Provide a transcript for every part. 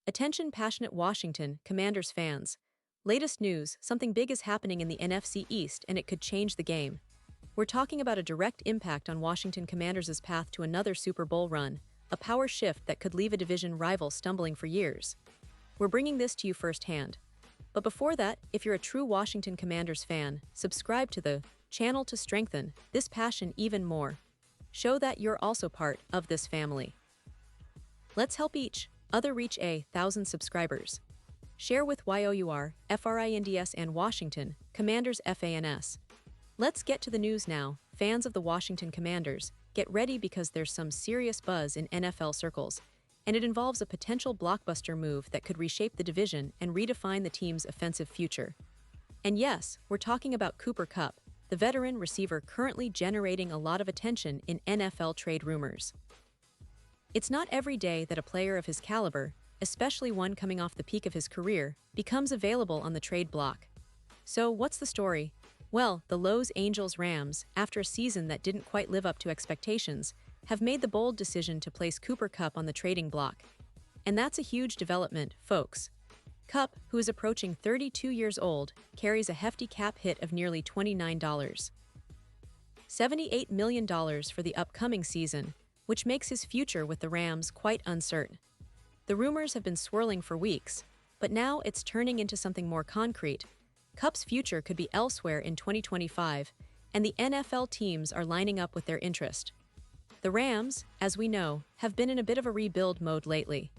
Attention passionate Washington Commanders fans. Latest news, something big is happening in the NFC East and it could change the game. We're talking about a direct impact on Washington Commanders' path to another Super Bowl run, a power shift that could leave a division rival stumbling for years. We're bringing this to you firsthand. But before that, if you're a true Washington Commanders fan, subscribe to the channel to strengthen this passion even more. Show that you're also part of this family. Let's help each other reach 1,000 subscribers. Share with YOUR, FRINDS and Washington Commanders FANS. Let's get to the news now. Fans of the Washington Commanders, get ready because there's some serious buzz in NFL circles, and it involves a potential blockbuster move that could reshape the division and redefine the team's offensive future. And yes, we're talking about Cooper Kupp, the veteran receiver currently generating a lot of attention in NFL trade rumors. It's not every day that a player of his caliber, especially one coming off the peak of his career, becomes available on the trade block. So what's the story? Well, the Los Angeles Rams, after a season that didn't quite live up to expectations, have made the bold decision to place Cooper Kupp on the trading block. And that's a huge development, folks. Kupp, who is approaching 32 years old, carries a hefty cap hit of nearly $78 million for the upcoming season, which makes his future with the Rams quite uncertain. The rumors have been swirling for weeks, but now it's turning into something more concrete. Kupp's future could be elsewhere in 2025, and the NFL teams are lining up with their interest. The Rams, as we know, have been in a bit of a rebuild mode lately.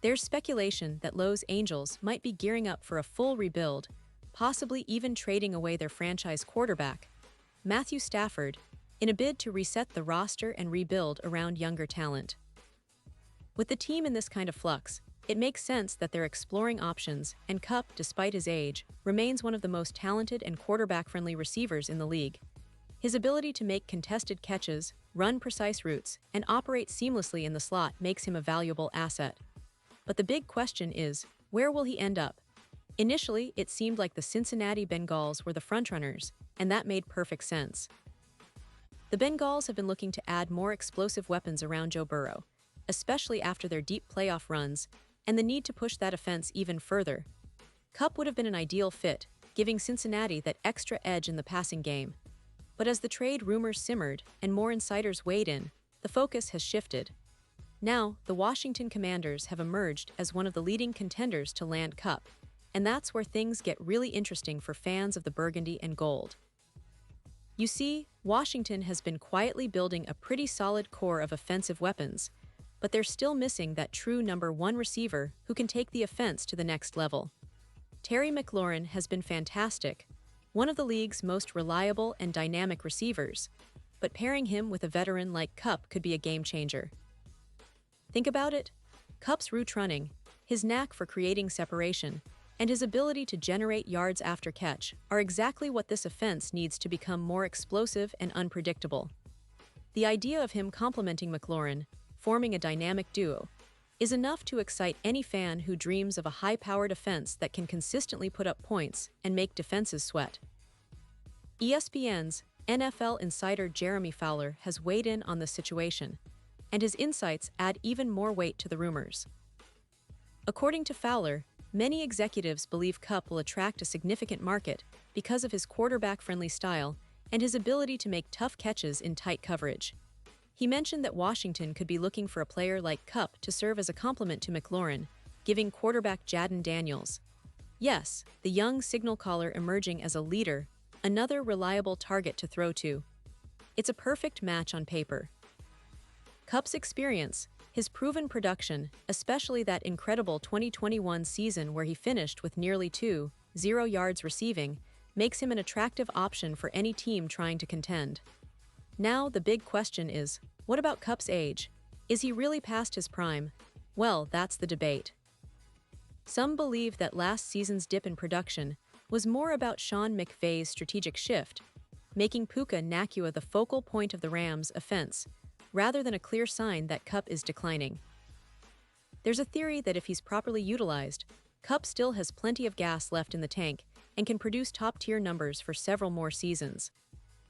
There's speculation that Los Angeles might be gearing up for a full rebuild, possibly even trading away their franchise quarterback, Matthew Stafford, in a bid to reset the roster and rebuild around younger talent. With the team in this kind of flux, it makes sense that they're exploring options, and Kupp, despite his age, remains one of the most talented and quarterback-friendly receivers in the league. His ability to make contested catches, run precise routes, and operate seamlessly in the slot makes him a valuable asset. But the big question is, where will he end up? Initially, it seemed like the Cincinnati Bengals were the frontrunners, and that made perfect sense. The Bengals have been looking to add more explosive weapons around Joe Burrow, especially after their deep playoff runs, and the need to push that offense even further. Kupp would have been an ideal fit, giving Cincinnati that extra edge in the passing game. But as the trade rumors simmered and more insiders weighed in, the focus has shifted. Now, the Washington Commanders have emerged as one of the leading contenders to land Kupp, and that's where things get really interesting for fans of the burgundy and gold. You see, Washington has been quietly building a pretty solid core of offensive weapons, but they're still missing that true number one receiver who can take the offense to the next level. Terry McLaurin has been fantastic, one of the league's most reliable and dynamic receivers, but pairing him with a veteran like Kupp could be a game-changer. Think about it. Kupp's route running, his knack for creating separation, and his ability to generate yards after catch are exactly what this offense needs to become more explosive and unpredictable. The idea of him complementing McLaurin, forming a dynamic duo, is enough to excite any fan who dreams of a high-powered offense that can consistently put up points and make defenses sweat. ESPN's NFL insider Jeremy Fowler has weighed in on this situation, and his insights add even more weight to the rumors. According to Fowler, many executives believe Kupp will attract a significant market because of his quarterback-friendly style and his ability to make tough catches in tight coverage. He mentioned that Washington could be looking for a player like Kupp to serve as a complement to McLaurin, giving quarterback Jaden Daniels. Yes, the young signal caller emerging as a leader, another reliable target to throw to. It's a perfect match on paper. Kupp's experience, his proven production, especially that incredible 2021 season where he finished with nearly 2,000 yards receiving, makes him an attractive option for any team trying to contend. Now, the big question is, what about Kupp's age? Is he really past his prime? Well, that's the debate. Some believe that last season's dip in production was more about Sean McVay's strategic shift, making Puka Nacua the focal point of the Rams' offense, rather than a clear sign that Kupp is declining. There's a theory that if he's properly utilized, Kupp still has plenty of gas left in the tank and can produce top-tier numbers for several more seasons.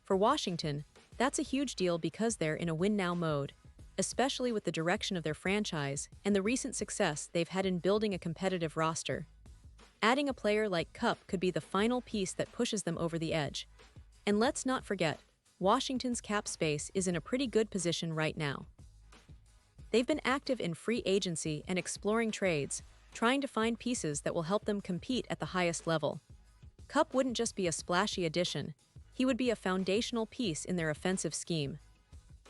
For Washington, that's a huge deal because they're in a win-now mode. especially with the direction of their franchise and the recent success they've had in building a competitive roster. Adding a player like Kupp could be the final piece that pushes them over the edge. And let's not forget, Washington's cap space is in a pretty good position right now. They've been active in free agency and exploring trades, trying to find pieces that will help them compete at the highest level. Kupp wouldn't just be a splashy addition, he would be a foundational piece in their offensive scheme.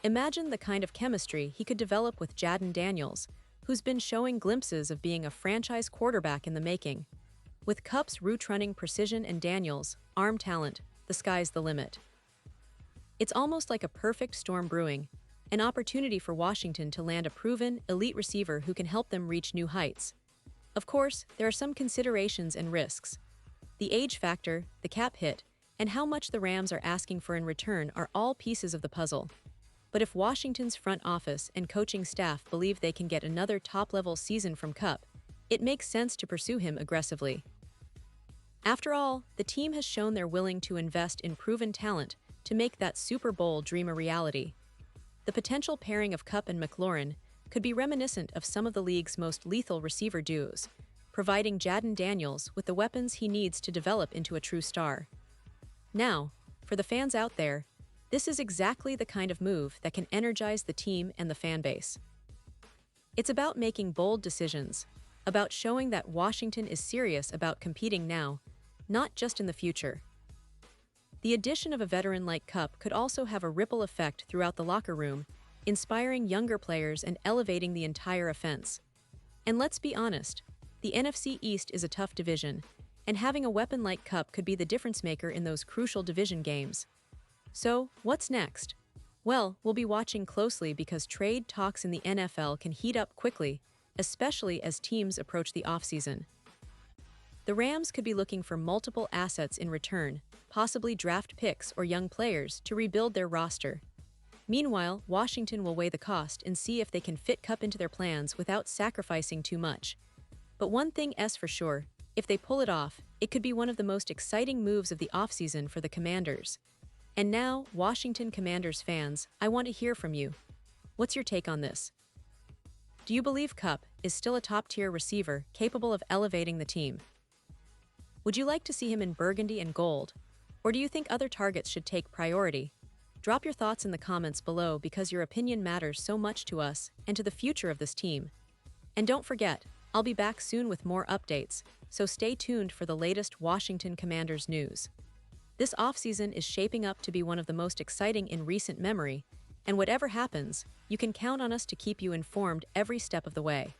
Imagine the kind of chemistry he could develop with Jaden Daniels, who's been showing glimpses of being a franchise quarterback in the making. With Kupp's route-running precision and Daniels' arm talent, the sky's the limit. It's almost like a perfect storm brewing, an opportunity for Washington to land a proven, elite receiver who can help them reach new heights. Of course, there are some considerations and risks. The age factor, the cap hit, and how much the Rams are asking for in return are all pieces of the puzzle. But if Washington's front office and coaching staff believe they can get another top-level season from Kupp, it makes sense to pursue him aggressively. After all, the team has shown they're willing to invest in proven talent to make that Super Bowl dream a reality. The potential pairing of Kupp and McLaurin could be reminiscent of some of the league's most lethal receiver duos, providing Jaden Daniels with the weapons he needs to develop into a true star. Now, for the fans out there, this is exactly the kind of move that can energize the team and the fan base. It's about making bold decisions, about showing that Washington is serious about competing now, not just in the future. The addition of a veteran like Kupp could also have a ripple effect throughout the locker room, inspiring younger players and elevating the entire offense. And let's be honest, the NFC East is a tough division, and having a weapon like Kupp could be the difference maker in those crucial division games. So, what's next? Well, we'll be watching closely because trade talks in the NFL can heat up quickly, especially as teams approach the offseason. The Rams could be looking for multiple assets in return, possibly draft picks or young players to rebuild their roster. Meanwhile, Washington will weigh the cost and see if they can fit Kupp into their plans without sacrificing too much. But one thing is for sure, if they pull it off, it could be one of the most exciting moves of the offseason for the Commanders. And now, Washington Commanders fans, I want to hear from you. What's your take on this? Do you believe Kupp is still a top-tier receiver capable of elevating the team? Would you like to see him in burgundy and gold? Or do you think other targets should take priority? Drop your thoughts in the comments below because your opinion matters so much to us and to the future of this team. And don't forget, I'll be back soon with more updates, so stay tuned for the latest Washington Commanders news. This offseason is shaping up to be one of the most exciting in recent memory, and whatever happens, you can count on us to keep you informed every step of the way.